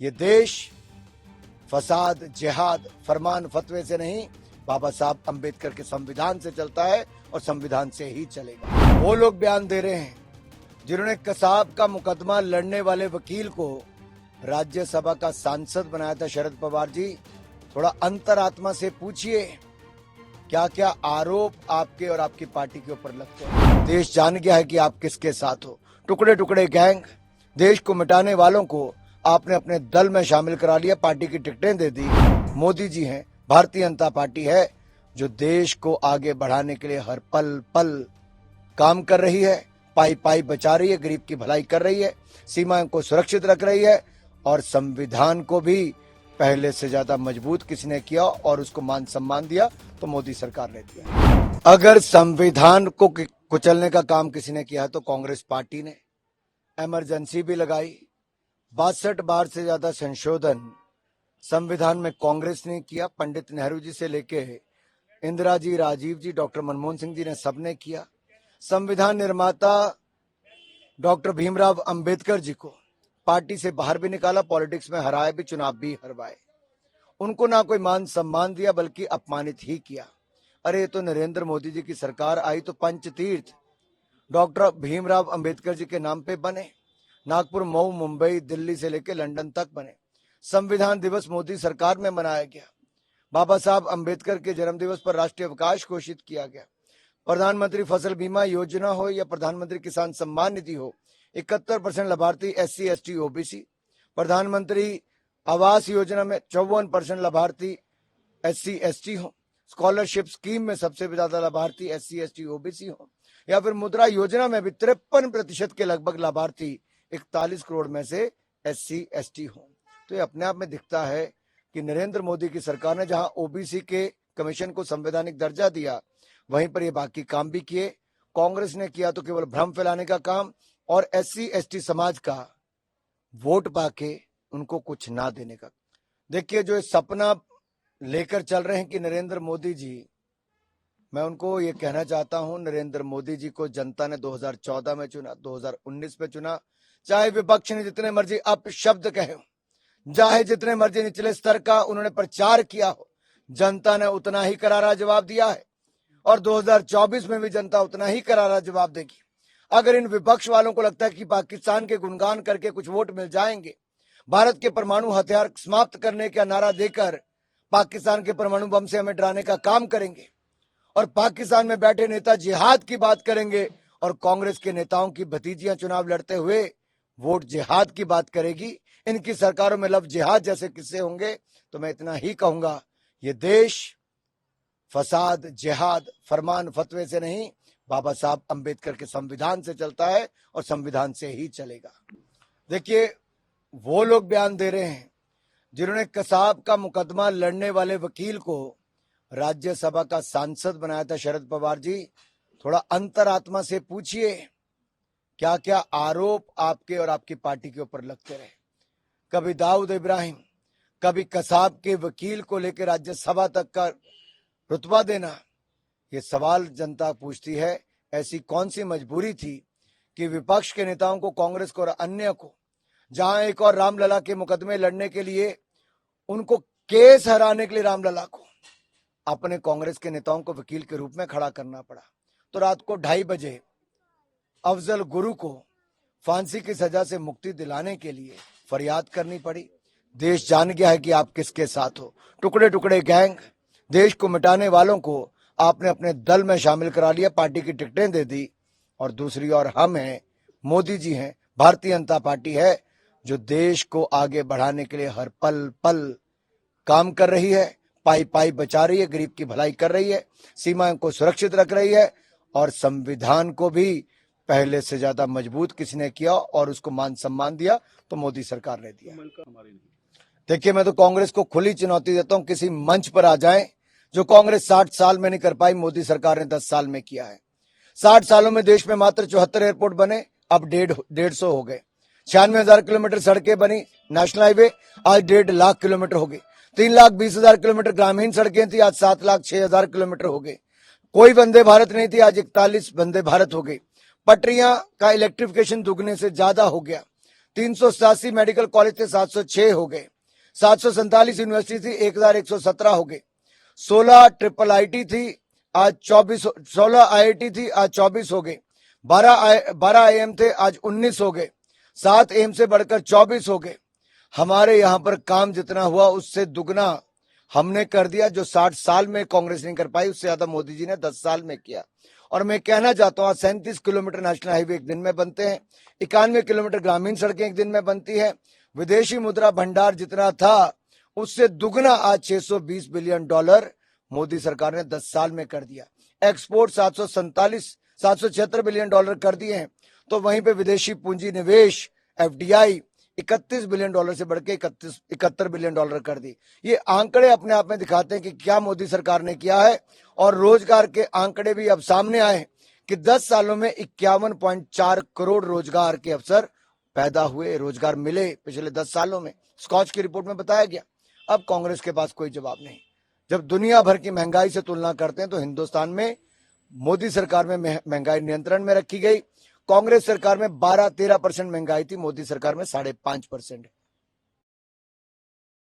ये देश फसाद, जिहाद, फरमान फतवे से नहीं, बाबा साहब अंबेडकर के संविधान से चलता है और संविधान से ही चलेगा। वो लोग बयान दे रहे हैं जिन्होंने कसाब का मुकदमा लड़ने वाले वकील को राज्यसभा का सांसद बनाया था। शरद पवार जी, थोड़ा अंतरात्मा से पूछिए क्या क्या आरोप आपके और आपकी पार्टी के ऊपर लगते हैं। देश जान गया है कि आप किसके साथ हो। टुकड़े टुकड़े गैंग, देश को मिटाने वालों को आपने अपने दल में शामिल करा लिया, पार्टी की टिकटें दे दी। मोदी जी हैं, भारतीय जनता पार्टी है जो देश को आगे बढ़ाने के लिए हर पल पल काम कर रही है, पाई पाई बचा रही है, गरीब की भलाई कर रही है, सीमाओं को सुरक्षित रख रही है और संविधान को भी पहले से ज्यादा मजबूत किसने किया और उसको मान सम्मान दिया तो मोदी सरकार ने दिया। अगर संविधान को कुचलने का काम किसी ने किया तो कांग्रेस पार्टी ने। इमरजेंसी भी लगाई, 62 बार से ज्यादा संशोधन संविधान में कांग्रेस ने किया। पंडित नेहरू जी से लेके इंदिरा जी, राजीव जी, डॉक्टर मनमोहन सिंह जी ने सबने किया। संविधान निर्माता डॉक्टर भीमराव अंबेडकर जी को पार्टी से बाहर भी निकाला, पॉलिटिक्स में हराए भी, चुनाव भी हरवाए। उनको ना कोई मान सम्मान दिया बल्कि अपमानित ही किया। अरे तो नरेंद्र मोदी जी की सरकार आई तो पंचतीर्थ डॉक्टर भीमराव अंबेडकर जी के नाम पे बने। नागपुर, मऊ, मुंबई, दिल्ली से लेकर लंदन तक बने। संविधान दिवस मोदी सरकार में मनाया गया। बाबा साहब अंबेडकर के जन्म दिवस पर राष्ट्रीय अवकाश घोषित किया गया। प्रधानमंत्री फसल बीमा योजना हो या प्रधानमंत्री किसान सम्मान निधि हो, 71% लाभार्थी SC, ST, OBC। प्रधानमंत्री आवास योजना में 54% लाभार्थी SC, ST हो। स्कॉलरशिप स्कीम में सबसे ज्यादा लाभार्थी SC, ST, OBC हो। या फिर मुद्रा योजना में भी 53% के लगभग लाभार्थी 41 करोड़ में से SC, ST हो। तो ये अपने आप में दिखता है कि नरेंद्र मोदी की सरकार ने जहां OBC के कमीशन को संवैधानिक दर्जा दिया, वहीं पर ये बाकी काम भी किए। कांग्रेस ने किया तो केवल भ्रम फैलाने का काम और SC, ST समाज का वोट पाके उनको कुछ ना देने का। देखिए, जो सपना लेकर चल रहे हैं कि नरेंद्र मोदी जी, मैं उनको ये कहना चाहता हूं, नरेंद्र मोदी जी को जनता ने 2014 में चुना, 2019 में चुना। चाहे विपक्ष ने जितने मर्जी अपशब्द कहे हो, चाहे जितने मर्जी निचले स्तर का उन्होंने प्रचार किया हो, जनता ने उतना ही करारा जवाब दिया है और 2024 में भी जनता उतना ही करारा जवाब देगी। अगर इन विपक्ष वालों को लगता है कि पाकिस्तान के गुणगान करके कुछ वोट मिल जाएंगे, भारत के परमाणु हथियार समाप्त करने का नारा देकर पाकिस्तान के परमाणु बम से हमें डराने का काम करेंगे और पाकिस्तान में बैठे नेता जिहाद की बात करेंगे और कांग्रेस के नेताओं की भतीजियां चुनाव लड़ते हुए वोट जिहाद की बात करेगी, इनकी सरकारों में लव जिहाद जैसे किस्से होंगे, तो मैं इतना ही कहूंगा, ये देश फसाद, जिहाद, फरमान फतवे से नहीं, बाबा साहब अंबेडकर के संविधान से चलता है और संविधान से ही चलेगा। देखिए, वो लोग बयान दे रहे हैं जिन्होंने कसाब का मुकदमा लड़ने वाले वकील को राज्यसभा का सांसद बनाया था। शरद पवार जी, थोड़ा अंतरात्मा से पूछिए क्या क्या आरोप आपके और आपकी पार्टी के ऊपर लगते रहे। कभी दाऊद इब्राहिम, कभी कसाब के वकील को लेकर राज्यसभा तक का रुतबा देना। ये सवाल जनता पूछती है, ऐसी कौन सी मजबूरी थी कि विपक्ष के नेताओं को, कांग्रेस को और अन्य को, जहां एक और रामलला के मुकदमे लड़ने के लिए, उनको केस हराने के लिए रामलला को अपने कांग्रेस के नेताओं को वकील के रूप में खड़ा करना पड़ा। तो रात को 2:30 बजे अफजल गुरु को फांसी की सजा से मुक्ति दिलाने के लिए फरियाद करनी पड़ी। देश जान गया है कि आप किसके साथ हो। टुकड़े टुकड़े गैंग, देश को मिटाने वालों को आपने अपने दल में शामिल करा लिया, पार्टी की टिकटें दे दी और दूसरी ओर हम हैं, मोदी जी हैं, भारतीय जनता पार्टी है जो देश को आगे बढ़ाने के लिए हर पल पल काम कर रही है, पाई पाई बचा रही है, गरीब की भलाई कर रही है, सीमाओं को सुरक्षित रख रही है और संविधान को भी पहले से ज्यादा मजबूत किसने किया और उसको मान सम्मान दिया तो मोदी सरकार ने दिया। देखिए, मैं तो कांग्रेस को खुली चुनौती देता हूं, किसी मंच पर आ जाए जो कांग्रेस 60 साल में नहीं कर पाई, मोदी सरकार ने 10 साल में किया है। 60 सालों में देश में मात्र 74 एयरपोर्ट बने, अब 150 हो गए। 96,000 किलोमीटर सड़कें बनी, नेशनल हाईवे आज 1.5 लाख किलोमीटर हो गए। 3,20,000 किलोमीटर ग्रामीण सड़कें थी, आज 7,06,000 किलोमीटर हो गए। कोई वंदे भारत नहीं थी, आज 41 वंदे भारत हो गई। पटरियां का इलेक्ट्रिफिकेशन दुगने से ज्यादा हो गया। 387 मेडिकल कॉलेज थे, 706 हो गए। 747 यूनिवर्सिटी थी, 1117 हो गए। 16 ट्रिपल आईटी थी, आज 24। 16 आईआईटी थी, आज 24 हो गए। 12 आईएम थे, आज 19 हो गए। 7 एम से बढ़कर 24 हो गए। हमारे यहां पर काम जितना हुआ उससे दुगना हमने कर दिया। जो 60 साल में कांग्रेस नहीं कर पाई, उससे ज्यादा मोदी जी ने 10 साल में किया। और मैं कहना चाहता हूं, 37 किलोमीटर नेशनल हाईवे एक दिन में बनते हैं, 91 किलोमीटर ग्रामीण सड़कें एक दिन में बनती है। विदेशी मुद्रा भंडार जितना था उससे दुगना आज $620 बिलियन मोदी सरकार ने 10 साल में कर दिया। एक्सपोर्ट 776 बिलियन डॉलर कर दिए हैं। तो वहीं पे विदेशी पूंजी निवेश एफडीआई 31 बिलियन डॉलर से बढ़ के 71 बिलियन डॉलर कर दी। ये आंकड़े अपने आप में दिखाते हैं कि क्या मोदी सरकार ने किया है। और रोजगार के आंकड़े भी अब सामने आए कि 10 सालों में 51.4 करोड़ रोजगार के अवसर पैदा हुए, रोजगार मिले पिछले 10 सालों में। स्कॉच की रिपोर्ट में बताया गया। अब कांग्रेस के पास कोई जवाब नहीं। जब दुनिया भर की महंगाई से तुलना करते हैं तो हिंदुस्तान में मोदी सरकार में महंगाई नियंत्रण में रखी गई। कांग्रेस सरकार में 12-13% महंगाई थी, मोदी सरकार में 5.5%।